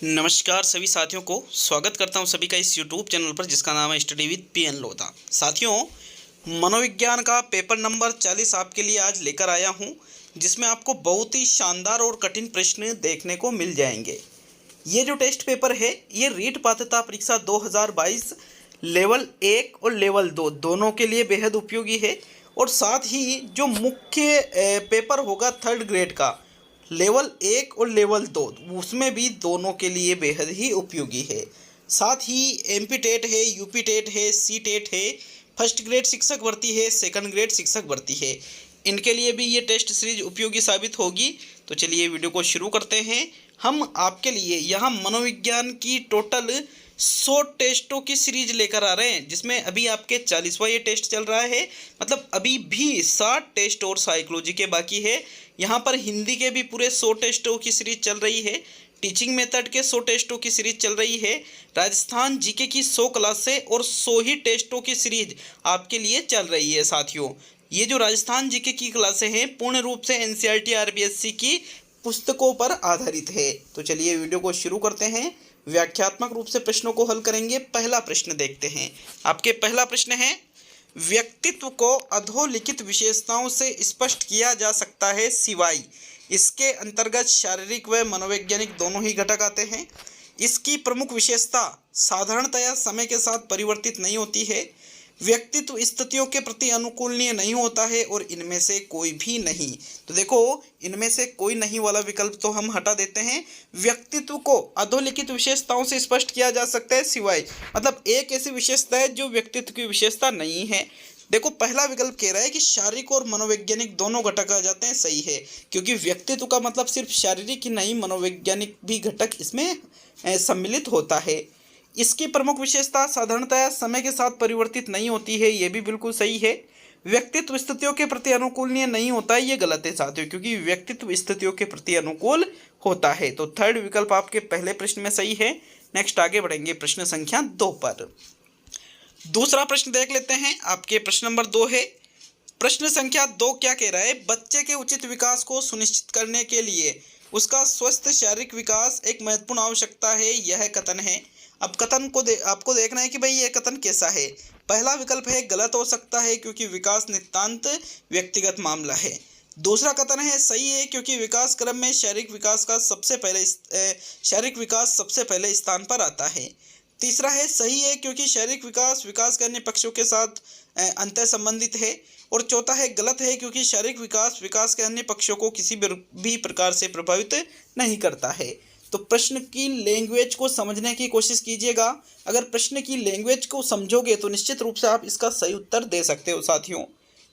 नमस्कार सभी साथियों को स्वागत करता हूं सभी का इस YouTube चैनल पर जिसका नाम है स्टडी विद पीएन लोधा। साथियों, मनोविज्ञान का पेपर नंबर 40 आपके लिए आज लेकर आया हूं, जिसमें आपको बहुत ही शानदार और कठिन प्रश्न देखने को मिल जाएंगे। ये जो टेस्ट पेपर है ये रीट पात्रता परीक्षा 2022 लेवल 1 और लेवल 2 दोनों के लिए बेहद उपयोगी है। और साथ ही जो मुख्य पेपर होगा थर्ड ग्रेड का लेवल 1 और लेवल 2 उसमें भी दोनों के लिए बेहद ही उपयोगी है। साथ ही एमपी टेट है, यूपी टेट है, सी टेट है, फर्स्ट ग्रेड शिक्षक भर्ती है, सेकंड ग्रेड शिक्षक भर्ती है, इनके लिए भी ये टेस्ट सीरीज उपयोगी साबित होगी। तो चलिए वीडियो को शुरू करते हैं। हम आपके लिए यहाँ मनोविज्ञान की टोटल 100 टेस्टों की सीरीज लेकर आ रहे हैं, जिसमें अभी आपके 40वां ये टेस्ट चल रहा है। मतलब अभी भी 60 टेस्ट और साइकोलॉजी के बाकी है। यहाँ पर हिंदी के भी पूरे 100 टेस्टों की सीरीज चल रही है। टीचिंग मेथड के 100 टेस्टों की सीरीज चल रही है। राजस्थान जीके की 100 क्लासें और 100 ही टेस्टों की सीरीज आपके लिए चल रही है। साथियों, ये जो राजस्थान जीके की क्लासें हैं पूर्ण रूप से एनसीईआरटी आरबीएससी की पुस्तकों पर आधारित है। तो चलिए वीडियो को शुरू करते हैं। व्याख्यात्मक रूप से प्रश्नों को हल करेंगे। पहला प्रश्न देखते हैं। आपके पहला प्रश्न है, व्यक्तित्व को अधोलिखित विशेषताओं से स्पष्ट किया जा सकता है सिवाय इसके अंतर्गत शारीरिक व मनोवैज्ञानिक दोनों ही घटक आते हैं। इसकी प्रमुख विशेषता साधारणतया समय के साथ परिवर्तित नहीं होती है। व्यक्तित्व स्थितियों के प्रति अनुकूलनीय नहीं होता है और इनमें से कोई भी नहीं। तो देखो, इनमें से कोई नहीं वाला विकल्प तो हम हटा देते हैं। व्यक्तित्व को अधोलिखित विशेषताओं से स्पष्ट किया जा सकता है सिवाय, मतलब एक ऐसी विशेषता है जो व्यक्तित्व की विशेषता नहीं है। देखो, पहला विकल्प कह रहा है कि शारीरिक और मनोवैज्ञानिक दोनों घटक आ जाते हैं। सही है, क्योंकि व्यक्तित्व का मतलब सिर्फ शारीरिक ही नहीं, मनोवैज्ञानिक भी घटक इसमें सम्मिलित होता है। इसकी प्रमुख विशेषता साधारणतया समय के साथ परिवर्तित नहीं होती है, ये भी बिल्कुल सही है। व्यक्तित्व स्थितियों के प्रति अनुकूलनीय नहीं होता है, ये गलत है साथियों, क्योंकि व्यक्तित्व स्थितियों के प्रति अनुकूल होता है। तो थर्ड विकल्प आपके पहले प्रश्न में सही है। नेक्स्ट आगे बढ़ेंगे प्रश्न संख्या 2 पर। दूसरा प्रश्न देख लेते हैं। आपके प्रश्न नंबर 2 है। प्रश्न संख्या 2 क्या कह रहा है, बच्चे के उचित विकास को सुनिश्चित करने के लिए उसका स्वस्थ शारीरिक विकास एक महत्वपूर्ण आवश्यकता है, यह कथन है। अब कथन को आपको देखना है कि भाई यह कथन कैसा है। पहला विकल्प है गलत हो सकता है क्योंकि विकास नितांत व्यक्तिगत मामला है। दूसरा कथन है सही है क्योंकि विकास क्रम में शारीरिक विकास सबसे पहले स्थान पर आता है। तीसरा है सही है क्योंकि शारीरिक विकास के अन्य पक्षों के साथ अंतर संबंधित है। और चौथा है गलत है क्योंकि शारीरिक विकास के अन्य पक्षों को किसी भी प्रकार से प्रभावित नहीं करता है। तो प्रश्न की लैंग्वेज को समझने की कोशिश कीजिएगा। अगर प्रश्न की लैंग्वेज को समझोगे तो निश्चित रूप से आप इसका सही उत्तर दे सकते हो। साथियों,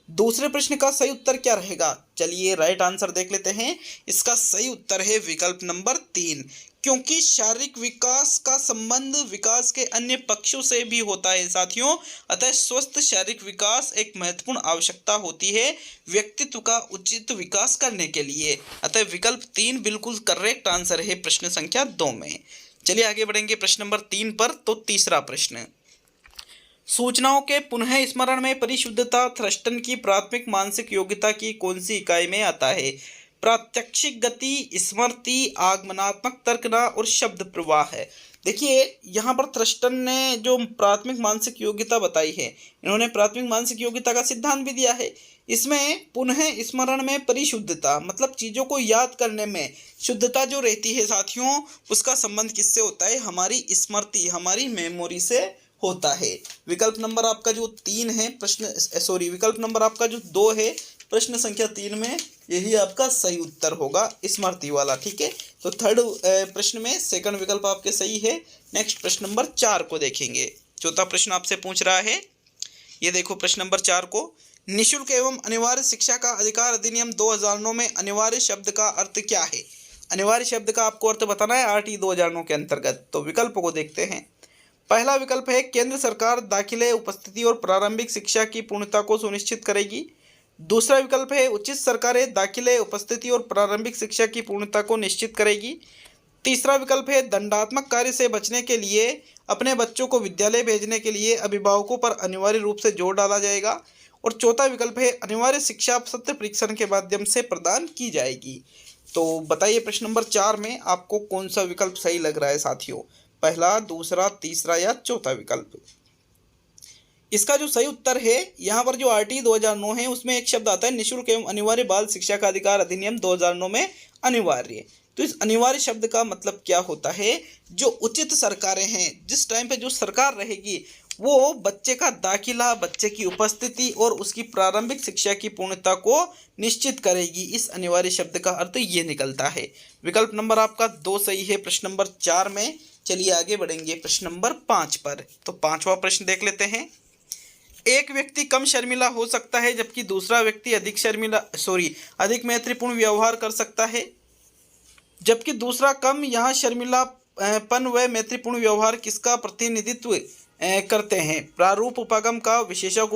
दूसरे प्रश्न का सही उत्तर क्या रहेगा, चलिए राइट आंसर देख लेते हैं। इसका सही उत्तर है विकल्प नंबर 3, क्योंकि शारीरिक विकास का संबंध विकास के अन्य पक्षों से भी होता है साथियों। अतः स्वस्थ शारीरिक विकास एक महत्वपूर्ण आवश्यकता होती है व्यक्तित्व का उचित विकास करने के लिए। अतः विकल्प 3 बिल्कुल करेक्ट आंसर है प्रश्न संख्या 2 में। चलिए आगे बढ़ेंगे प्रश्न नंबर 3 पर। तो तीसरा प्रश्न, सूचनाओं के पुनः स्मरण में परिशुद्धता थ्रस्टन की प्राथमिक मानसिक योग्यता की कौन सी इकाई में आता है। प्रात्यक्षिक गति, स्मृति, आगमनात्मक तर्कना और शब्द प्रवाह है। देखिए, यहाँ पर थ्रस्टन ने जो प्राथमिक मानसिक योग्यता बताई है, इन्होंने प्राथमिक मानसिक योग्यता का सिद्धांत भी दिया है। इसमें पुनः स्मरण में परिशुद्धता, मतलब चीज़ों को याद करने में शुद्धता जो रहती है साथियों, उसका संबंध किससे होता है, हमारी स्मृति, हमारी मेमोरी से होता है। विकल्प नंबर आपका जो 3 है विकल्प नंबर आपका जो 2 है प्रश्न संख्या 3 में, यही आपका सही उत्तर होगा, स्मृति वाला। ठीक है, तो थर्ड प्रश्न में सेकंड विकल्प आपके सही है। नेक्स्ट प्रश्न नंबर 4 को देखेंगे। चौथा प्रश्न आपसे पूछ रहा है, ये देखो प्रश्न नंबर 4 को, निःशुल्क एवं अनिवार्य शिक्षा का अधिकार अधिनियम 2009 में अनिवार्य शब्द का अर्थ क्या है। अनिवार्य शब्द का आपको अर्थ बताना है आरटी 2009 के अंतर्गत। तो विकल्पों को देखते हैं। पहला विकल्प है केंद्र सरकार दाखिले, उपस्थिति और प्रारंभिक शिक्षा की पूर्णता को सुनिश्चित करेगी। दूसरा विकल्प है उचित सरकारें दाखिले, उपस्थिति और प्रारंभिक शिक्षा की पूर्णता को निश्चित करेगी। तीसरा विकल्प है दंडात्मक कार्य से बचने के लिए अपने बच्चों को विद्यालय भेजने के लिए अभिभावकों पर अनिवार्य रूप से जोर डाला जाएगा। और चौथा विकल्प है अनिवार्य शिक्षा सत्य परीक्षण के माध्यम से प्रदान की जाएगी। तो बताइए प्रश्न नंबर 4 में आपको कौन सा विकल्प सही लग रहा है साथियों, पहला, दूसरा, तीसरा या चौथा विकल्प। इसका जो सही उत्तर है, यहाँ पर जो आरटी 2009 है उसमें एक शब्द आता है निःशुल्क एवं अनिवार्य बाल शिक्षा का अधिकार अधिनियम 2009 में अनिवार्य। तो इस अनिवार्य शब्द का मतलब क्या होता है, जो उचित सरकारें हैं, जिस टाइम पे जो सरकार रहेगी वो बच्चे का दाखिला, बच्चे की उपस्थिति और उसकी प्रारंभिक शिक्षा की पूर्णता को निश्चित करेगी। इस अनिवार्य शब्द का अर्थ ये निकलता है। विकल्प नंबर आपका 2 सही है प्रश्न नंबर 4 में। चलिए आगे बढ़ेंगे प्रश्न नंबर 5 पर। तो 5वां प्रश्न देख लेते हैं। एक व्यक्ति कम शर्मिला हो सकता है जबकि दूसरा व्यक्ति अधिक मैत्रीपूर्ण व्यवहार कर सकता है, जबकि दूसरा कम। यहाँ शर्मिलापन व मैत्रीपूर्ण व्यवहार किसका प्रतिनिधित्व करते हैं, प्रारूप उपागम का, विशेषक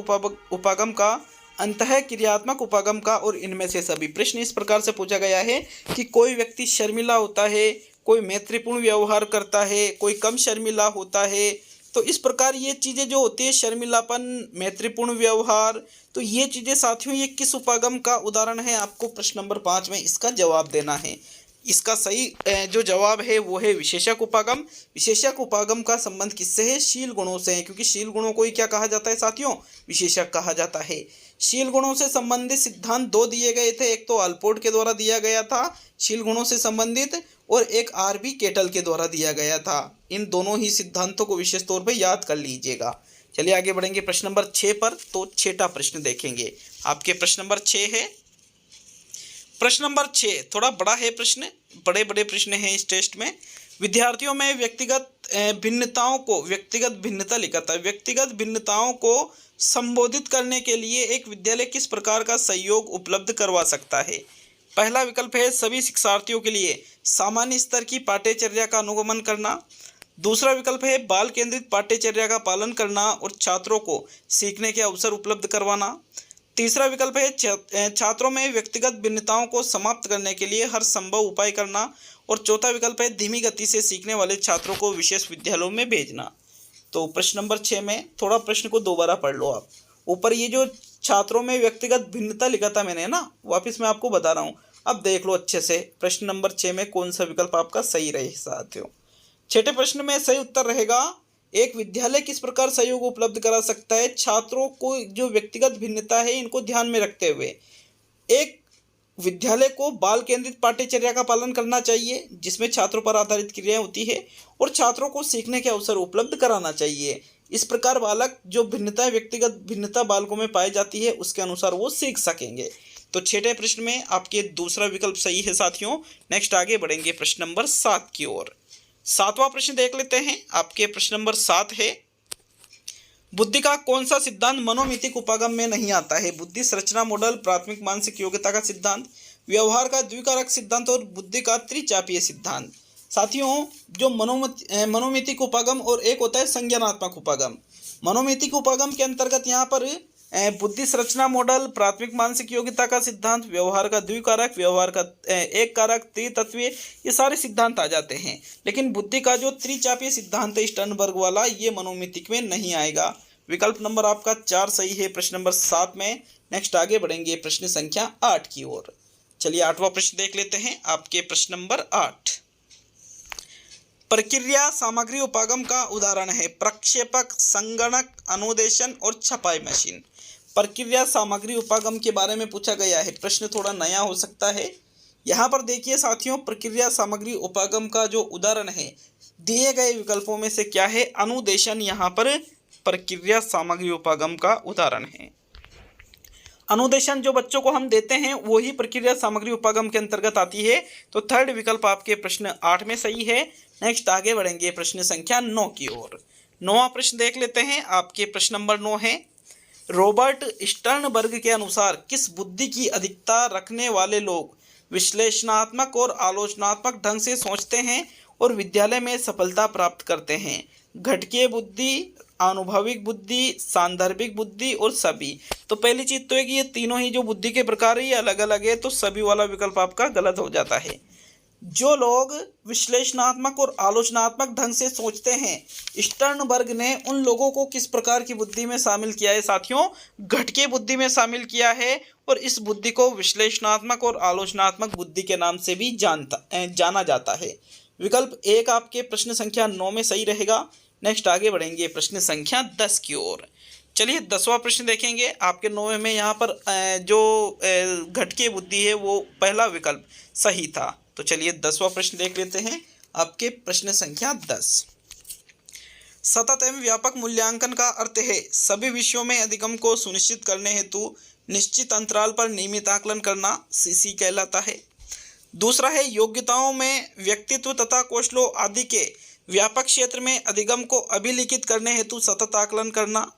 उपागम का, अंतः क्रियात्मक उपागम का और इनमें से सभी। प्रश्न इस प्रकार से पूछा गया है कि कोई व्यक्ति शर्मिला होता है, कोई मैत्रीपूर्ण व्यवहार करता है, कोई कम शर्मिला होता है। तो इस प्रकार ये चीज़ें जो होती है, शर्मिलापन, मैत्रीपूर्ण व्यवहार, तो ये चीज़ें साथियों ये किस उपागम का उदाहरण है, आपको प्रश्न नंबर 5 में इसका जवाब देना है। इसका सही जो जवाब है वो है विशेषक उपागम। विशेषक उपागम का संबंध किससे है, शील गुणों से है, क्योंकि शील गुणों को ही क्या कहा जाता है साथियों, विशेषक कहा जाता है। शील गुणों से संबंधित सिद्धांत 2 दिए गए थे, एक तो अल्पोर्ट के द्वारा दिया गया था शील गुणों से संबंधित, और एक आरबी केटल के द्वारा दिया गया था। इन दोनों ही सिद्धांतों को विशेष तौर पर याद कर लीजिएगा। चलिए आगे बढ़ेंगे प्रश्न नंबर 6 पर। तो 6वां प्रश्न देखेंगे। आपके प्रश्न नंबर 6 है। प्रश्न नंबर 6 थोड़ा बड़ा है प्रश्न, बड़े बड़े प्रश्न हैं इस टेस्ट में। विद्यार्थियों में व्यक्तिगत भिन्नता लिखा था। व्यक्तिगत भिन्नताओं को संबोधित करने के लिए एक विद्यालय किस प्रकार का सहयोग उपलब्ध करवा सकता है। पहला विकल्प है सभी शिक्षार्थियों के लिए सामान्य स्तर की पाठ्यचर्या का अनुगमन करना। दूसरा विकल्प है बाल केंद्रित पाठ्यचर्या का पालन करना और छात्रों को सीखने के अवसर उपलब्ध करवाना। तीसरा विकल्प है छात्रों में व्यक्तिगत भिन्नताओं को समाप्त करने के लिए हर संभव उपाय करना। और चौथा विकल्प है धीमी गति से सीखने वाले छात्रों को विशेष विद्यालयों में भेजना। तो प्रश्न नंबर 6 में थोड़ा प्रश्न को दोबारा पढ़ लो आप। ऊपर ये जो छात्रों में व्यक्तिगत भिन्नता लिखा था मैंने ना, वापस मैं आपको बता रहा हूँ, अब देख लो अच्छे से। प्रश्न नंबर 6 में कौन सा विकल्प आपका सही रहे साथियों। 6ठे प्रश्न में सही उत्तर रहेगा एक विद्यालय किस प्रकार सहयोग उपलब्ध करा सकता है। छात्रों को जो व्यक्तिगत भिन्नता है इनको ध्यान में रखते हुए एक विद्यालय को बाल केंद्रित पाठ्यचर्या का पालन करना चाहिए, जिसमें छात्रों पर आधारित क्रियाएं होती है, और छात्रों को सीखने के अवसर उपलब्ध कराना चाहिए। इस प्रकार बालक जो भिन्नता व्यक्तिगत भिन्नता बालकों में पाई जाती है उसके अनुसार वो सीख सकेंगे। तो 6ठे प्रश्न में आपके दूसरा विकल्प सही है साथियों। नेक्स्ट आगे बढ़ेंगे प्रश्न नंबर 7 की ओर। 7वां प्रश्न देख लेते हैं। आपके प्रश्न नंबर 7 है बुद्धि का कौन सा सिद्धांत मनोमितिक उपागम में नहीं आता है। बुद्धि संरचना मॉडल, प्राथमिक मानसिक योग्यता का सिद्धांत, व्यवहार का द्विकारक सिद्धांत और बुद्धि का त्रिचापीय सिद्धांत। साथियों जो मनोमितिक उपागम और एक होता है संज्ञानात्मक उपागम। मनोमितिक उपागम के अंतर्गत यहाँ पर बुद्धि संरचना मॉडल, प्राथमिक मानसिक योग्यता का सिद्धांत, व्यवहार का द्विकारक, व्यवहार का एक कारक, त्रितत्वीय, ये सारे सिद्धांत आ जाते हैं। लेकिन बुद्धि का जो त्रिचापीय सिद्धांत है स्टर्नबर्ग वाला, ये मनोमितिक में नहीं आएगा। विकल्प नंबर आपका 4 सही है प्रश्न नंबर 7 में। नेक्स्ट आगे बढ़ेंगे प्रश्न संख्या 8 की ओर। चलिए 8वां प्रश्न देख लेते हैं। आपके प्रश्न नंबर 8 प्रक्रिया सामग्री उपागम का उदाहरण है प्रक्षेपक, संगणक, अनुदेशन और छपाई मशीन। प्रक्रिया सामग्री उपागम के बारे में पूछा गया है। प्रश्न थोड़ा नया हो सकता है। यहाँ पर देखिए साथियों, प्रक्रिया सामग्री उपागम का जो उदाहरण है दिए गए विकल्पों में से क्या है, अनुदेशन यहाँ पर प्रक्रिया सामग्री उपागम का उदाहरण है। अनुदेशन जो बच्चों को हम देते हैं वही प्रक्रिया सामग्री उपागम के अंतर्गत आती है। तो थर्ड विकल्प आपके प्रश्न 8 में सही है। नेक्स्ट आगे बढ़ेंगे प्रश्न संख्या 9 की ओर। 9वां प्रश्न देख लेते हैं। आपके प्रश्न नंबर 9 है रॉबर्ट स्टर्नबर्ग के अनुसार किस बुद्धि की अधिकता रखने वाले लोग विश्लेषणात्मक और आलोचनात्मक ढंग से सोचते हैं और विद्यालय में सफलता प्राप्त करते हैं। घटकीय बुद्धि, आनुभविक बुद्धि, सांदर्भिक बुद्धि और सभी। तो पहली चीज तो है कि ये तीनों ही जो बुद्धि के प्रकार है ये अलग अलग है, तो सभी वाला विकल्प आपका गलत हो जाता है। जो लोग विश्लेषणात्मक और आलोचनात्मक ढंग से सोचते हैं, स्टर्नबर्ग ने उन लोगों को किस प्रकार की बुद्धि में शामिल किया है साथियों? घटके बुद्धि में शामिल किया है, और इस बुद्धि को विश्लेषणात्मक और आलोचनात्मक बुद्धि के नाम से भी जाना जाता है। विकल्प एक आपके प्रश्न संख्या 9 में सही रहेगा। नेक्स्ट आगे बढ़ेंगे प्रश्न संख्या 10 की ओर। चलिए 10वां प्रश्न देखेंगे आपके 9वें में। यहाँ पर जो घटके बुद्धि है वो पहला विकल्प सही था। तो चलिए 10वां प्रश्न देख लेते हैं आपके प्रश्न संख्या 10। सतत एवं व्यापक मूल्यांकन का अर्थ है सभी विषयों में अधिगम को सुनिश्चित करने हेतु निश्चित अंतराल पर नियमित आकलन करना, सीसी कहलाता है। दूसरा है योग्यताओं में व्यक्तित्व तथा कौशलों आदि के व्यापक क्षेत्र में अधिगम को अभिलिखित करने हेतु सतत आकलन करना।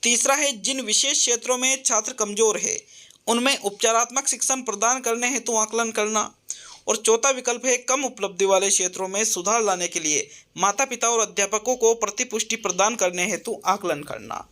तीसरा है जिन विशेष क्षेत्रों में छात्र कमजोर है उनमें उपचारात्मक शिक्षण प्रदान करने हेतु आकलन करना। और चौथा विकल्प है कम उपलब्धि वाले क्षेत्रों में सुधार लाने के लिए माता पिता और अध्यापकों को प्रतिपुष्टि प्रदान करने हेतु आकलन करना।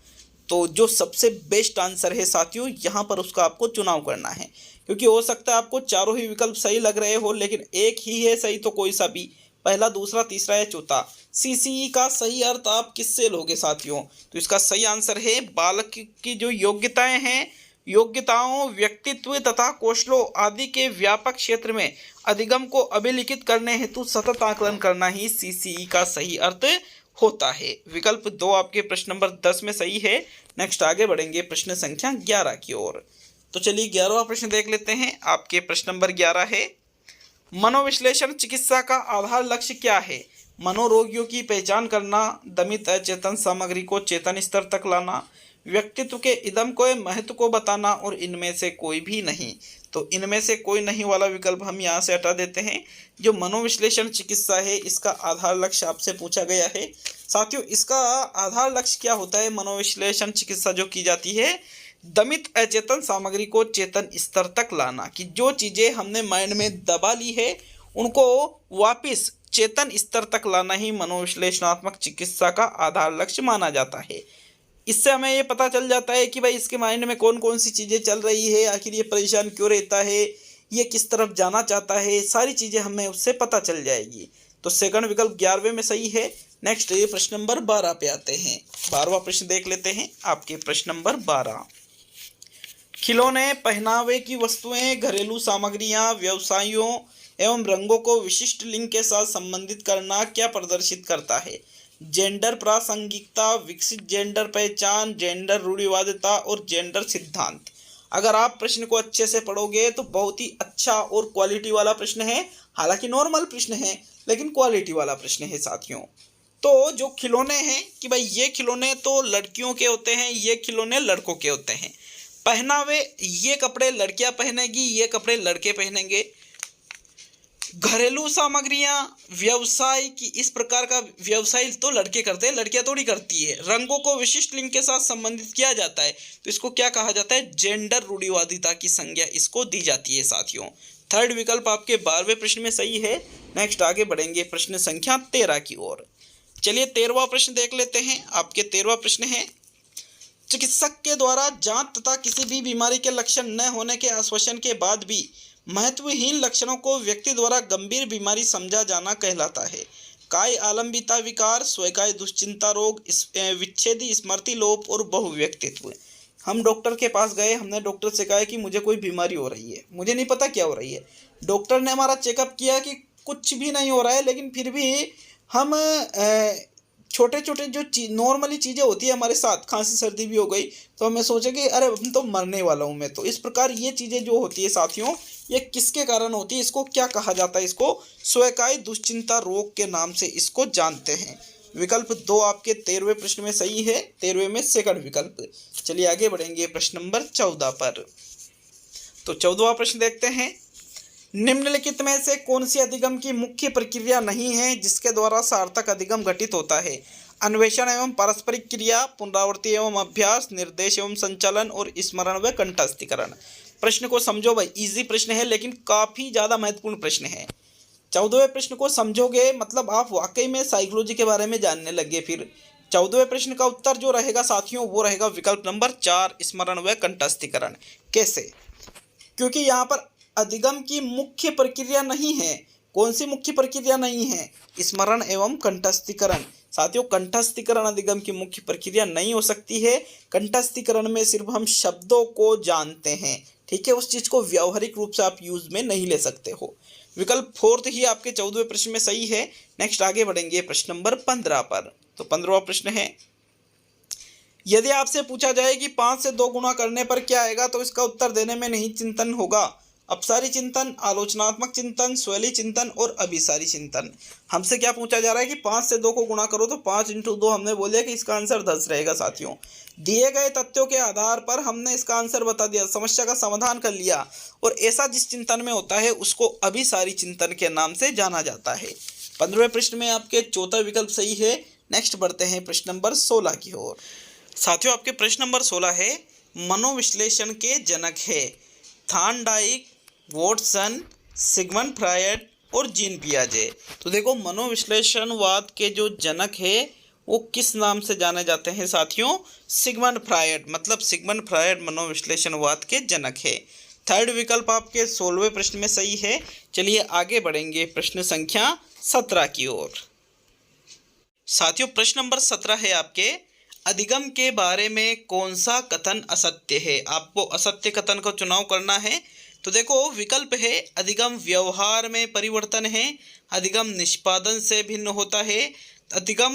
तो जो सबसे बेस्ट आंसर है साथियों, यहाँ पर उसका आपको चुनाव करना है, क्योंकि हो सकता है आपको चारों ही विकल्प सही लग रहे हो लेकिन एक ही है सही, तो कोई सा भी, पहला, दूसरा, तीसरा या चौथा। सीसीई का सही अर्थ आप किससे लोगे साथियों? तो इसका सही आंसर है बालक की जो योग्यताएं हैं, योग्यताओं, व्यक्तित्व तथा कौशलों आदि के व्यापक क्षेत्र में अधिगम को अभिलिखित करने हेतु सतत आकलन करना ही सीसीई का सही अर्थ होता है। विकल्प 2 आपके प्रश्न नंबर 10 में सही है। नेक्स्ट आगे बढ़ेंगे प्रश्न संख्या 11 की ओर। तो चलिए 11वां प्रश्न देख लेते हैं आपके प्रश्न नंबर 11 है मनोविश्लेषण चिकित्सा का आधार लक्ष्य क्या है? मनोरोगियों की पहचान करना, दमित अचेतन सामग्री को चेतन स्तर तक लाना, व्यक्तित्व के इदम को महत्व को बताना, और इनमें से कोई भी नहीं। तो इनमें से कोई नहीं वाला विकल्प हम यहाँ से हटा देते हैं। जो मनोविश्लेषण चिकित्सा है इसका आधार लक्ष्य आपसे पूछा गया है साथियों। इसका आधार लक्ष्य क्या होता है? मनोविश्लेषण चिकित्सा जो की जाती है, दमित अचेतन सामग्री को चेतन स्तर तक लाना, कि जो चीजें हमने माइंड में दबा ली है उनको वापिस चेतन स्तर तक लाना ही मनोविश्लेषणात्मक चिकित्सा का आधार लक्ष्य माना जाता है। इससे हमें ये पता चल जाता है कि भाई इसके माइंड में कौन कौन सी चीज़ें चल रही है, आखिर ये परेशान क्यों रहता है, ये किस तरफ जाना चाहता है, सारी चीज़ें हमें उससे पता चल जाएगी। तो सेकंड विकल्प 11वें में सही है। नेक्स्ट ये प्रश्न नंबर 12 पे आते हैं। 12वां प्रश्न देख लेते हैं आपके प्रश्न नंबर 12। खिलौने, पहनावे की वस्तुएं, घरेलू सामग्रियां, व्यवसायों एवं रंगों को विशिष्ट लिंग के साथ संबंधित करना क्या प्रदर्शित करता है? जेंडर प्रासंगिकता, विकसित जेंडर पहचान, जेंडर रूढ़िवादिता और जेंडर सिद्धांत। अगर आप प्रश्न को अच्छे से पढ़ोगे तो बहुत ही अच्छा और क्वालिटी वाला प्रश्न है। हालांकि नॉर्मल प्रश्न है लेकिन क्वालिटी वाला प्रश्न है साथियों। तो जो खिलौने हैं कि भाई ये खिलौने तो लड़कियों के होते हैं, ये खिलौने लड़कों के होते हैं। पहनावे, ये कपड़े लड़कियां पहनेगी, ये कपड़े लड़के पहनेंगे। घरेलू सामग्रियां, व्यवसाय की इस प्रकार का व्यवसाय तो लड़के करते हैं, लड़कियां थोड़ी करती है। रंगों को विशिष्ट लिंग के साथ संबंधित किया जाता है तो इसको क्या कहा जाता है? जेंडर रूढ़िवादिता की संज्ञा इसको दी जाती है साथियों। थर्ड विकल्प आपके 12वें प्रश्न में सही है। नेक्स्ट आगे बढ़ेंगे प्रश्न संख्या 13 की ओर। चलिए 13वां प्रश्न देख लेते हैं। आपके 13वां प्रश्न है चिकित्सक के द्वारा जांच तथा किसी भी बीमारी के लक्षण न होने के आश्वासन के बाद भी महत्वहीन लक्षणों को व्यक्ति द्वारा गंभीर बीमारी समझा जाना कहलाता है। काय आलंबिता विकार, स्वकाय दुश्चिंता रोग, विच्छेदी स्मृति लोप और बहुव्यक्तित्व। हम डॉक्टर के पास गए, हमने डॉक्टर से कहा कि मुझे कोई बीमारी हो रही है, मुझे नहीं पता क्या हो रही है। डॉक्टर ने हमारा चेकअप किया कि कुछ भी नहीं हो रहा है, लेकिन फिर भी हम छोटे छोटे जो नॉर्मली चीज़ें होती है हमारे साथ, खांसी सर्दी भी हो गई तो हमें सोचे कि अरे हम तो मरने वाला हूँ मैं। तो इस प्रकार ये चीज़ें जो होती है साथियों, ये किसके कारण होती है? इसको क्या कहा जाता है? इसको स्वकाय दुश्चिंता रोग के नाम से इसको जानते हैं। विकल्प 2 आपके 13वें प्रश्न में सही है, 13वें में सेकंड विकल्प। चलिए आगे बढ़ेंगे प्रश्न नंबर 14 पर। तो 14वां प्रश्न देखते हैं। निम्नलिखित में से कौन सी अधिगम की मुख्य प्रक्रिया नहीं है जिसके द्वारा सार्थक अधिगम घटित होता है? अन्वेषण एवं पारस्परिक क्रिया, पुनरावृत्ति एवं अभ्यास, निर्देश एवं संचालन और स्मरण व कंठस्थीकरण। प्रश्न को समझो भाई, इजी प्रश्न है लेकिन काफ़ी ज़्यादा महत्वपूर्ण प्रश्न है। 14वें प्रश्न को समझोगे मतलब आप वाकई में साइकोलॉजी के बारे में जानने लगे। फिर 14वें प्रश्न का उत्तर जो रहेगा साथियों वो रहेगा विकल्प नंबर 4, स्मरण व कंठस्थीकरण। कैसे? क्योंकि यहाँ पर अधिगम की मुख्य प्रक्रिया नहीं है, कौन सी मुख्य प्रक्रिया नहीं है? स्मरण एवं कंठस्थीकरण। साथियों, कंठस्थीकरण अधिगम की मुख्य प्रक्रिया नहीं हो सकती है। कंठस्थीकरण में सिर्फ हम शब्दों को जानते हैं, ठीक है, उस चीज को व्यावहारिक रूप से आप यूज में नहीं ले सकते हो। विकल्प फोर्थ ही आपके 14वें प्रश्न में सही है। नेक्स्ट आगे बढ़ेंगे प्रश्न नंबर 15 पर। तो 15वां प्रश्न है, यदि आपसे पूछा जाए कि 5 से 2 गुणा करने पर क्या आएगा, तो इसका उत्तर देने में नहीं चिंतन होगा। अपसारी चिंतन, आलोचनात्मक चिंतन, स्वैली चिंतन और अभिसारी चिंतन। हमसे क्या पूछा जा रहा है कि 5 से 2 को गुणा करो, तो 5 × 2 हमने बोले कि इसका आंसर 10 रहेगा। साथियों, दिए गए तथ्यों के आधार पर हमने इसका आंसर बता दिया, समस्या का समाधान कर लिया। और ऐसा जिस चिंतन में होता है उसको अभिसारी चिंतन के नाम से जाना जाता है। 15वें प्रश्न में आपके चौथा विकल्प सही है। नेक्स्ट बढ़ते हैं प्रश्न नंबर 16 की ओर। साथियों, आपके प्रश्न नंबर 16 है, मनोविश्लेषण के जनक है थॉर्नडाइक, वॉटसन, सिगमंड फ्रायड और जीन पियाजे। तो देखो, मनोविश्लेषणवाद के जो जनक है वो किस नाम से जाने जाते हैं साथियों? सिगमंड फ्रायड, मतलब सिगमंड फ्रायड मनोविश्लेषणवाद के जनक है। थर्ड विकल्प आपके 16वें प्रश्न में सही है। चलिए आगे बढ़ेंगे प्रश्न संख्या 17 की ओर। साथियों, प्रश्न नंबर 17 है आपके, अधिगम के बारे में कौन सा कथन असत्य है? आपको असत्य कथन का चुनाव करना है। तो देखो, विकल्प है, अधिगम व्यवहार में परिवर्तन है, अधिगम निष्पादन से भिन्न होता है, अधिगम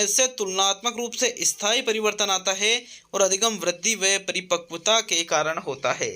से तुलनात्मक रूप से स्थायी परिवर्तन आता है, और अधिगम वृद्धि व परिपक्वता के कारण होता है।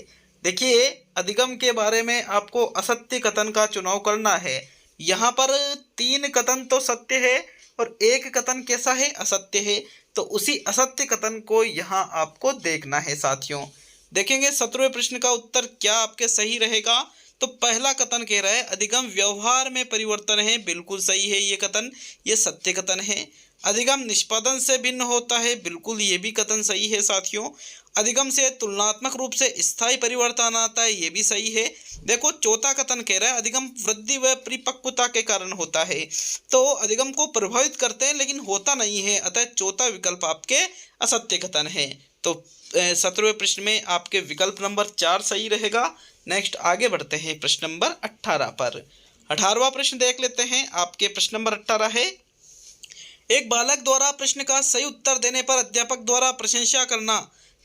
देखिए, अधिगम के बारे में आपको असत्य कथन का चुनाव करना है। यहाँ पर 3 कथन तो सत्य है और 1 कथन कैसा है? असत्य है। तो उसी असत्य कथन को यहाँ आपको देखना है। साथियों, देखेंगे 17वें प्रश्न का उत्तर क्या आपके सही रहेगा। तो पहला कथन कह रहा है अधिगम व्यवहार में परिवर्तन है, बिल्कुल सही है ये कथन, ये सत्य कथन है। अधिगम निष्पादन से भिन्न होता है, बिल्कुल ये भी कथन सही है। साथियों, अधिगम से तुलनात्मक रूप से स्थायी परिवर्तन आता है, ये भी सही है। देखो, चौथा कथन कह रहा है अधिगम वृद्धि व परिपक्वता के कारण होता है। तो अधिगम को प्रभावित करते हैं लेकिन होता नहीं है, अतः चौथा विकल्प आपके असत्य कथन है। तो 17वें प्रश्न में आपके विकल्प नंबर 4 सही रहेगा। नेक्स्ट आगे बढ़ते हैं प्रश्न नंबर 18 पर। 18वां प्रश्न देख लेते हैं। आपके प्रश्न नंबर 18 है, एक बालक द्वारा प्रश्न का सही उत्तर देने पर अध्यापक द्वारा प्रशंसा करना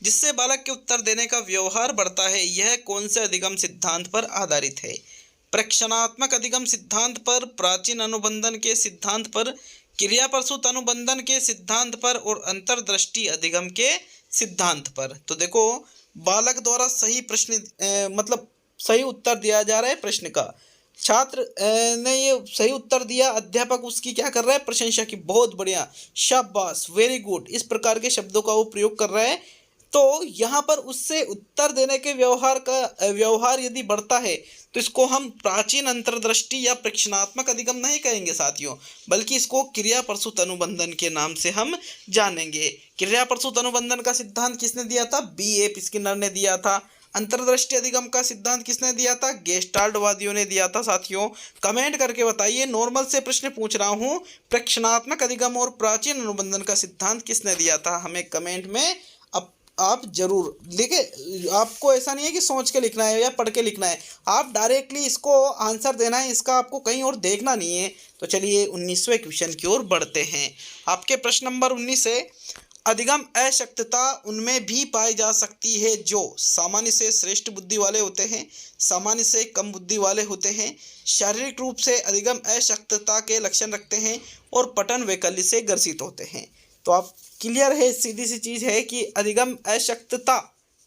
जिससे बालक के उत्तर देने का व्यवहार बढ़ता है, यह कौन से अधिगम सिद्धांत पर आधारित है? प्रक्षणात्मक अधिगम सिद्धांत पर, प्राचीन अनुबंधन के सिद्धांत पर, क्रिया प्रसूत अनुबंधन के सिद्धांत पर और अंतर्दृष्टि अधिगम के सिद्धांत पर। तो देखो, बालक द्वारा सही प्रश्न मतलब सही उत्तर दिया जा रहा है प्रश्न का, छात्र ने ये सही उत्तर दिया, अध्यापक उसकी क्या कर रहा है? प्रशंसा की, बहुत बढ़िया, शाबाश, वेरी गुड, इस प्रकार के शब्दों का वो प्रयोग कर रहा है। तो यहाँ पर उससे उत्तर देने के व्यवहार यदि बढ़ता है तो इसको हम प्राचीन अंतर्दृष्टि या प्रक्षणात्मक अधिगम नहीं कहेंगे साथियों, बल्कि इसको क्रिया प्रसूत अनुबंधन के नाम से हम जानेंगे। क्रिया प्रसूत अनुबंधन का सिद्धांत किसने दिया था? B.A. स्किनर ने दिया था। अंतर्दृष्टि अधिगम का सिद्धांत किसने दिया था? गेस्टाल्टवादियों ने दिया था। साथियों, कमेंट करके बताइए, नॉर्मल से प्रश्न पूछ रहा हूँ, प्रक्षणात्मक अधिगम और प्राचीन अनुबंधन का सिद्धांत किसने दिया था? हमें कमेंट में आप जरूर लिखे। आपको ऐसा नहीं है कि सोच के लिखना है या पढ़ के लिखना है, आप डायरेक्टली इसको आंसर देना है, इसका आपको कहीं और देखना नहीं है। तो चलिए 19वें क्वेश्चन की ओर बढ़ते हैं। आपके प्रश्न नंबर 19 है, अधिगम अशक्तता उनमें भी पाई जा सकती है जो सामान्य से श्रेष्ठ बुद्धि वाले होते हैं, सामान्य से कम बुद्धि वाले होते हैं, शारीरिक रूप से अधिगम अशक्तता के लक्षण रखते हैं और पठन वैकल्य से ग्रसित होते हैं। तो आप क्लियर है, सीधी सी चीज है कि अधिगम अशक्तता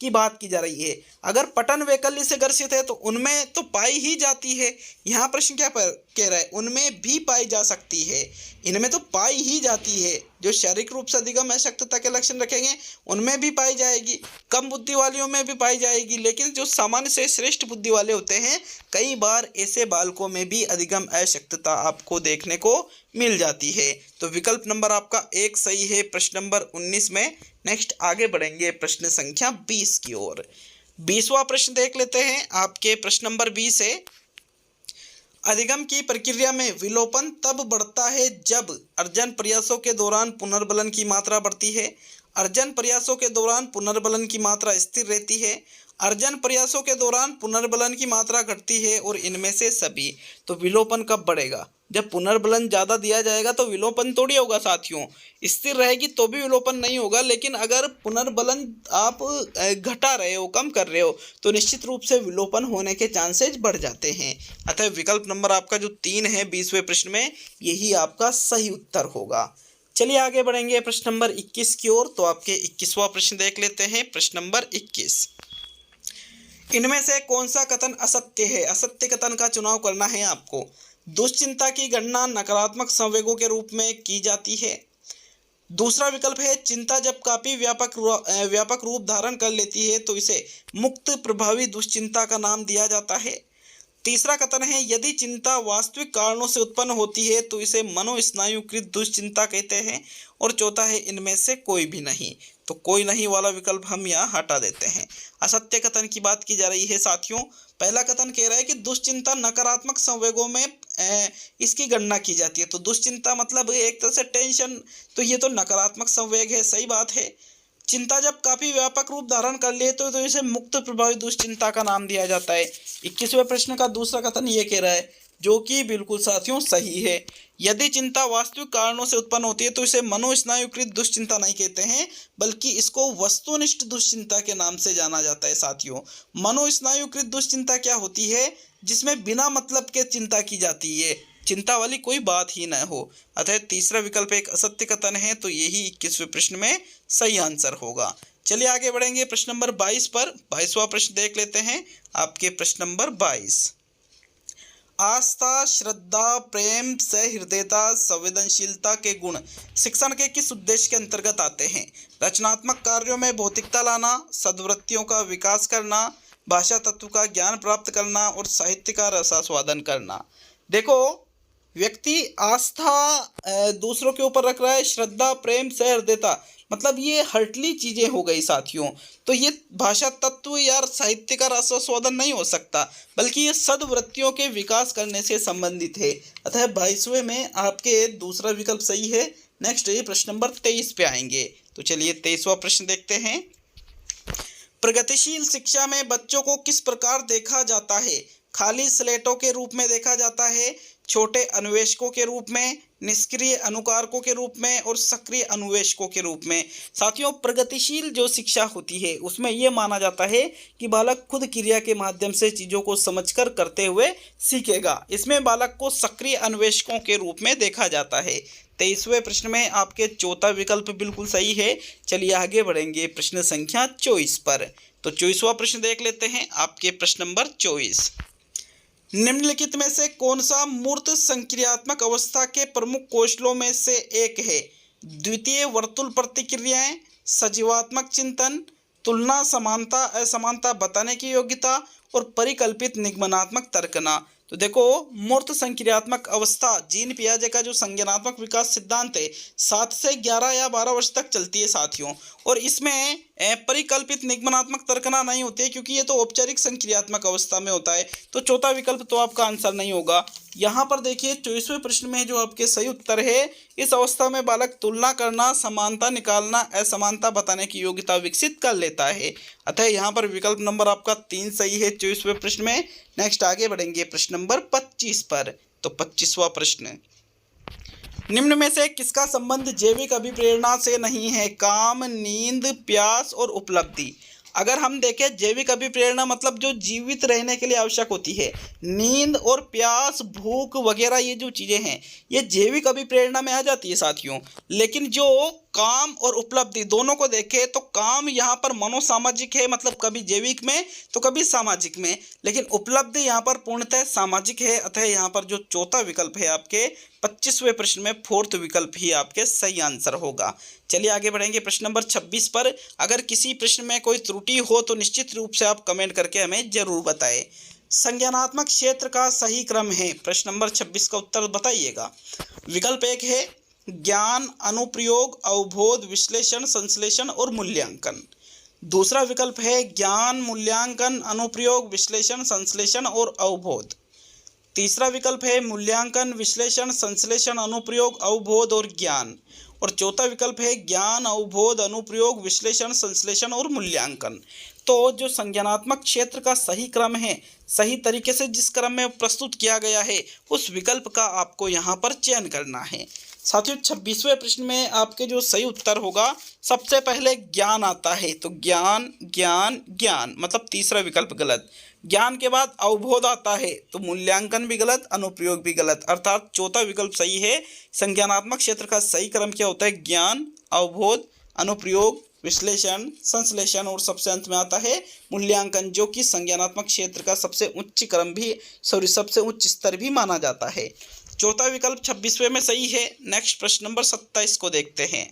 की बात की जा रही है। अगर पठन वैकल्य से ग्रसित है तो उनमें तो पाई ही जाती है। यहाँ प्रश्न क्या कह रहा है? उनमें भी पाई जा सकती है, इनमें तो पाई ही जाती है। जो शारीरिक रूप से अधिगम अशक्तता के लक्षण रखेंगे उनमें भी पाई जाएगी, कम बुद्धि वालियों में भी पाई जाएगी, लेकिन जो सामान्य से श्रेष्ठ बुद्धि वाले होते हैं, कई बार ऐसे बालकों में भी अधिगम अशक्तता आपको देखने को मिल जाती है। तो विकल्प नंबर आपका 1 सही है प्रश्न नंबर 19 में। नेक्स्ट आगे बढ़ेंगे प्रश्न संख्या 20 की ओर। 20वां प्रश्न देख लेते हैं। आपके प्रश्न नंबर 20 है, अधिगम की प्रक्रिया में विलोपन तब बढ़ता है जब अर्जन प्रयासों के दौरान पुनर्बलन की मात्रा बढ़ती है, अर्जन प्रयासों के दौरान पुनर्बलन की मात्रा स्थिर रहती है, अर्जन प्रयासों के दौरान पुनर्बलन की मात्रा घटती है, और इनमें से सभी। तो विलोपन कब बढ़ेगा? जब पुनर्बलन ज़्यादा दिया जाएगा तो विलोपन थोड़ी होगा साथियों। स्थिर रहेगी तो भी विलोपन नहीं होगा, लेकिन अगर पुनर्बलन आप घटा रहे हो, कम कर रहे हो, तो निश्चित रूप से विलोपन होने के चांसेज बढ़ जाते हैं। अतः विकल्प नंबर आपका जो 3 है 20वें प्रश्न में, यही आपका सही उत्तर होगा। चलिए आगे बढ़ेंगे प्रश्न नंबर 21 की ओर। तो आपके 21वां प्रश्न देख लेते हैं। प्रश्न नंबर 21, इनमें से कौन सा कथन असत्य है? असत्य कथन का चुनाव करना है आपको। दुश्चिंता की गणना नकारात्मक संवेगों के रूप में की जाती है। दूसरा विकल्प है, चिंता जब काफी व्यापक रूप धारण कर लेती है तो इसे मुक्त प्रभावी दुश्चिंता का नाम दिया जाता है। तीसरा कथन है, यदि चिंता वास्तविक कारणों से उत्पन्न होती है तो इसे मनोस्नायुकृत दुश्चिंता कहते हैं। और चौथा है, इनमें से कोई भी नहीं। तो कोई नहीं वाला विकल्प हम यहाँ हटा देते हैं। असत्य कथन की बात की जा रही है साथियों। पहला कथन कह रहा है कि दुश्चिंता नकारात्मक संवेगों में इसकी गणना की जाती है। तो दुश्चिंता मतलब एक तरह से टेंशन, तो ये तो नकारात्मक संवेग है, सही बात है। चिंता जब काफी व्यापक रूप धारण कर ले तो इसे मुक्त प्रभावी दुश्चिंता का नाम दिया जाता है। 21वें प्रश्न का दूसरा कथन ये कह रहा है, जो कि बिल्कुल साथियों सही है। यदि चिंता वास्तविक कारणों से उत्पन्न होती है तो इसे मनोस्नायुकृत दुश्चिंता नहीं कहते हैं, बल्कि इसको वस्तुनिष्ठ दुश्चिंता के नाम से जाना जाता है साथियों। मनोस्नायुकृत दुश्चिंता क्या होती है? जिसमें बिना मतलब के चिंता की जाती है, चिंता वाली कोई बात ही न हो। अतः तीसरा विकल्प एक असत्य कथन है, तो यही 21वें प्रश्न में सही आंसर होगा। चलिए आगे बढ़ेंगे प्रश्न नंबर 22 पर। 22वां प्रश्न देख लेते हैं। आपके प्रश्न नंबर 22, आस्था, श्रद्धा, प्रेम, सहृदयता, संवेदनशीलता के गुण शिक्षण के किस उद्देश्य के अंतर्गत आते हैं? रचनात्मक कार्यों में भौतिकता लाना, सद्वृत्तियों का विकास करना, भाषा तत्व का ज्ञान प्राप्त करना, और साहित्य का रसास्वादन करना। देखो, व्यक्ति आस्था दूसरों के ऊपर रख रहा है, श्रद्धा, प्रेम, सहृदयता, मतलब ये हर्टली चीजें हो गई साथियों। तो ये भाषा तत्व या साहित्य का रसास्वादन नहीं हो सकता, बल्कि ये सद्वृत्तियों के विकास करने से संबंधित है। अतः 22वें में आपके दूसरा विकल्प सही है। नेक्स्ट ये प्रश्न नंबर 23 पे आएंगे। तो चलिए 23वां प्रश्न देखते हैं। प्रगतिशील शिक्षा में बच्चों को किस प्रकार देखा जाता है? खाली स्लेटों के रूप में देखा जाता है, छोटे अन्वेषकों के रूप में, निष्क्रिय अनुकारकों के रूप में, और सक्रिय अन्वेषकों के रूप में। साथियों, प्रगतिशील जो शिक्षा होती है उसमें यह माना जाता है कि बालक खुद क्रिया के माध्यम से चीज़ों को समझकर करते हुए सीखेगा। इसमें बालक को सक्रिय अन्वेषकों के रूप में देखा जाता है। 23वें प्रश्न में आपके चौथा विकल्प बिल्कुल सही है। चलिए आगे बढ़ेंगे प्रश्न संख्या 24 पर। तो 24वां प्रश्न देख लेते हैं। आपके प्रश्न नंबर 24, निम्नलिखित में से कौन सा मूर्त संक्रियात्मक अवस्था के प्रमुख कौशलों में से एक है? द्वितीय वर्तुल प्रतिक्रियाएं, सजीवात्मक चिंतन, तुलना, समानता, असमानता बताने की योग्यता, और परिकल्पित निगमनात्मक तर्कना। तो देखो, मूर्त संक्रियात्मक अवस्था जीन पियाजे का जो संज्ञानात्मक विकास सिद्धांत है 7 से 11 या 12 वर्ष तक चलती है साथियों। और इसमें परिकल्पित निगमनात्मक तर्कना नहीं होती है, क्योंकि ये तो औपचारिक संक्रियात्मक अवस्था में होता है। तो चौथा विकल्प तो आपका आंसर नहीं होगा। यहाँ पर देखिए 24वें प्रश्न में जो आपके सही उत्तर है, इस अवस्था में बालक तुलना करना, समानता निकालना, असमानता बताने की योग्यता विकसित कर लेता है। अतः यहाँ पर विकल्प नंबर आपका 3 सही है 24वें प्रश्न में। नेक्स्ट आगे बढ़ेंगे प्रश्न नंबर 25 पर। तो 25वां प्रश्न, निम्न में से किसका संबंध जैविक अभिप्रेरणा से नहीं है? काम, नींद, प्यास और उपलब्धि। अगर हम देखें, जैविक अभिप्रेरणा मतलब जो जीवित रहने के लिए आवश्यक होती है, नींद और प्यास, भूख वगैरह, ये जो चीज़ें हैं ये जैविक अभिप्रेरणा में आ जाती है साथियों। लेकिन जो काम और उपलब्धि दोनों को देखें तो काम यहाँ पर मनोसामाजिक है, मतलब कभी जैविक में तो कभी सामाजिक में, लेकिन उपलब्धि यहाँ पर पूर्णतः सामाजिक है। अतः यहाँ पर जो चौथा विकल्प है आपके 25वें प्रश्न में, फोर्थ विकल्प ही आपके सही आंसर होगा। चलिए आगे बढ़ेंगे प्रश्न नंबर 26 पर। अगर किसी प्रश्न में कोई त्रुटि हो तो निश्चित रूप से आप कमेंट करके हमें जरूर बताएं। संज्ञानात्मक क्षेत्र का सही क्रम है, प्रश्न नंबर 26 का उत्तर बताइएगा। विकल्प 1 है ज्ञान, अनुप्रयोग, अवबोध, विश्लेषण, संश्लेषण और मूल्यांकन। दूसरा विकल्प है ज्ञान, मूल्यांकन, अनुप्रयोग, विश्लेषण, संश्लेषण और अवबोध। तीसरा विकल्प है मूल्यांकन, विश्लेषण, संश्लेषण, अनुप्रयोग, अवबोध और ज्ञान। और चौथा विकल्प है ज्ञान, अवबोध, अनुप्रयोग, विश्लेषण, संश्लेषण और मूल्यांकन। तो जो संज्ञानात्मक क्षेत्र का सही क्रम है, सही तरीके से जिस क्रम में प्रस्तुत किया गया है, उस विकल्प का आपको यहाँ पर चयन करना है। साथियों 26वें प्रश्न में आपके जो सही उत्तर होगा, सबसे पहले ज्ञान आता है, तो ज्ञान ज्ञान ज्ञान मतलब तीसरा विकल्प गलत। ज्ञान के बाद अवबोध आता है, तो मूल्यांकन भी गलत, अनुप्रयोग भी गलत, अर्थात चौथा विकल्प सही है। संज्ञानात्मक क्षेत्र का सही क्रम क्या होता है? ज्ञान, अवबोध, अनुप्रयोग, विश्लेषण, संश्लेषण और सबसे अंत में आता है मूल्यांकन, जो कि संज्ञानात्मक क्षेत्र का सबसे सबसे उच्च स्तर भी माना जाता है। चौथा विकल्प 26वें में सही है। नेक्स्ट प्रश्न नंबर 27 को देखते हैं।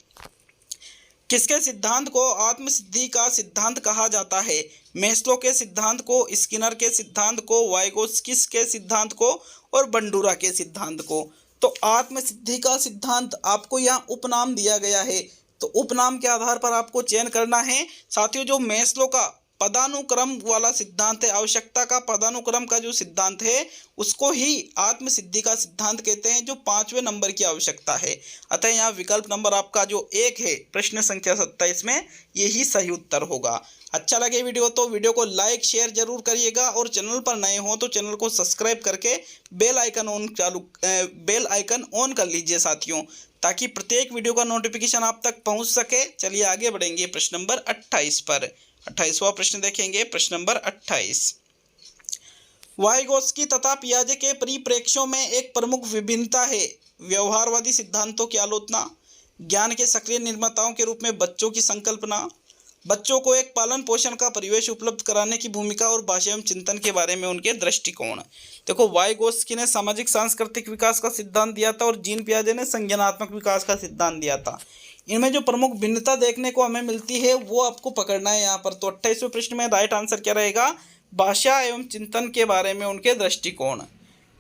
किसके सिद्धांत को आत्मसिद्धि का सिद्धांत कहा जाता है? मैस्लो के सिद्धांत को, स्किनर के सिद्धांत को, वाइगोत्स्की के सिद्धांत को और बंडूरा के सिद्धांत को। तो आत्मसिद्धि का सिद्धांत आपको यहाँ उपनाम दिया गया है, तो उपनाम के आधार पर आपको चयन करना है। साथियों जो मैस्लो का पदानुक्रम वाला सिद्धांत है, आवश्यकता का पदानुक्रम का जो सिद्धांत है, उसको ही आत्मसिद्धि का सिद्धांत कहते हैं, जो 5वें नंबर की आवश्यकता है। अतः यहाँ विकल्प नंबर आपका जो 1 है प्रश्न संख्या 27 में, यही सही उत्तर होगा। अच्छा लगे वीडियो तो वीडियो को लाइक शेयर जरूर करिएगा, और चैनल पर नए हो तो चैनल को सब्सक्राइब करके बेल आइकन ऑन कर लीजिए साथियों, ताकि प्रत्येक वीडियो का नोटिफिकेशन आप तक पहुंच सके। चलिए आगे बढ़ेंगे प्रश्न नंबर 28 पर। 28वां प्रश्न देखेंगे। प्रश्न नंबर 28, वाइगोत्स्की तथा पियाजे के परिप्रेक्ष्यों में एक प्रमुख विभिन्नता है। व्यवहारवादी सिद्धांतों की आलोचना, ज्ञान के सक्रिय निर्माताओं के रूप में बच्चों की संकल्पना, बच्चों को एक पालन पोषण का परिवेश उपलब्ध कराने की भूमिका और भाषा एवं चिंतन के बारे में उनके दृष्टिकोण। देखो, वाइगोत्स्की ने सामाजिक सांस्कृतिक विकास का सिद्धांत दिया था और जीन पियाजे ने संज्ञानात्मक विकास का सिद्धांत दिया था। इनमें जो प्रमुख भिन्नता देखने को हमें मिलती है वो आपको पकड़ना है यहाँ पर। तो 28वें प्रश्न में राइट आंसर क्या रहेगा? भाषा एवं चिंतन के बारे में उनके दृष्टिकोण,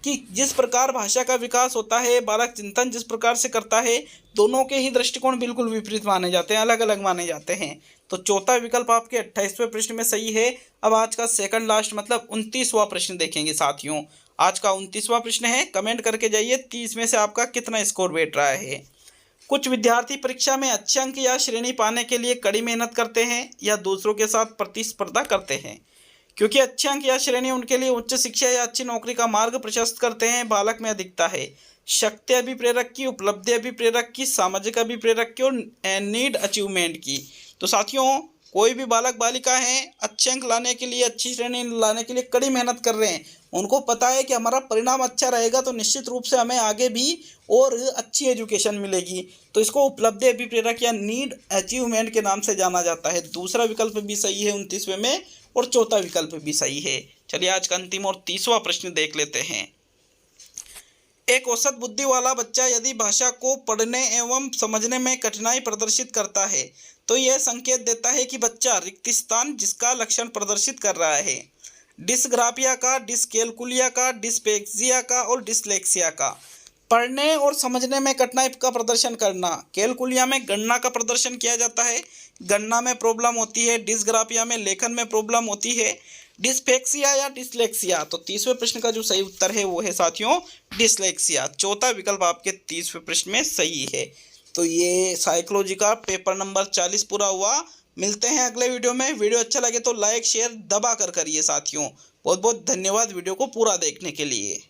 कि जिस प्रकार भाषा का विकास होता है, बालक चिंतन जिस प्रकार से करता है, दोनों के ही दृष्टिकोण बिल्कुल विपरीत माने जाते हैं, अलग अलग माने जाते हैं। तो चौथा विकल्प आपके 28वें प्रश्न में सही है। अब आज का सेकंड लास्ट मतलब 29वां प्रश्न देखेंगे साथियों। आज का 29वां प्रश्न है, कमेंट करके जाइए 30 में से आपका कितना स्कोर बैठ रहा है। कुछ विद्यार्थी परीक्षा में अच्छे अंक या श्रेणी पाने के लिए कड़ी मेहनत करते हैं या दूसरों के साथ प्रतिस्पर्धा करते हैं। क्योंकि अच्छे अंक या श्रेणी उनके लिए उच्च शिक्षा या अच्छी नौकरी का मार्ग प्रशस्त करते हैं, बालक में अधिकता है शक्ति अभिप्रेरक की, उपलब्धि अभिप्रेरक की, सामाजिक अभिप्रेरक की और नीड अचीवमेंट की। तो साथियों कोई भी बालक बालिका हैं, अच्छे अंक लाने के लिए, अच्छी श्रेणी लाने के लिए कड़ी मेहनत कर रहे हैं, उनको पता है कि हमारा परिणाम अच्छा रहेगा तो निश्चित रूप से हमें आगे भी और अच्छी एजुकेशन मिलेगी। तो इसको उपलब्धि अभिप्रेरक या नीड अचीवमेंट के नाम से जाना जाता है। दूसरा विकल्प भी सही है 29वें में, और चौथा विकल्प भी सही है। चलिए आज का अंतिम और 30वां प्रश्न देख लेते हैं। एक औसत बुद्धि वाला बच्चा यदि भाषा को पढ़ने एवं समझने में कठिनाई प्रदर्शित करता है तो यह संकेत देता है कि बच्चा रिक्त स्थान जिसका लक्षण प्रदर्शित कर रहा है। डिस्ग्राफिया का, डिस्कैल्कुलिया का, डिस्पेक्सिया का और डिसलेक्सिया का। पढ़ने और समझने में कठिनाई का प्रदर्शन करना, कैलकुलिया में गणना का प्रदर्शन किया जाता है, गणना में प्रॉब्लम होती है। डिस्ग्राफिया में लेखन में प्रॉब्लम होती है। डिस्पेक्सिया या डिसलेक्सिया, तो 30वें प्रश्न का जो सही उत्तर है वो है साथियों डिसलेक्सिया। चौथा विकल्प आपके 30वें प्रश्न में सही है। तो ये साइकोलॉजी का पेपर नंबर 40 पूरा हुआ। मिलते हैं अगले वीडियो में। वीडियो अच्छा लगे तो लाइक शेयर दबा कर करिए साथियों। बहुत बहुत धन्यवाद वीडियो को पूरा देखने के लिए।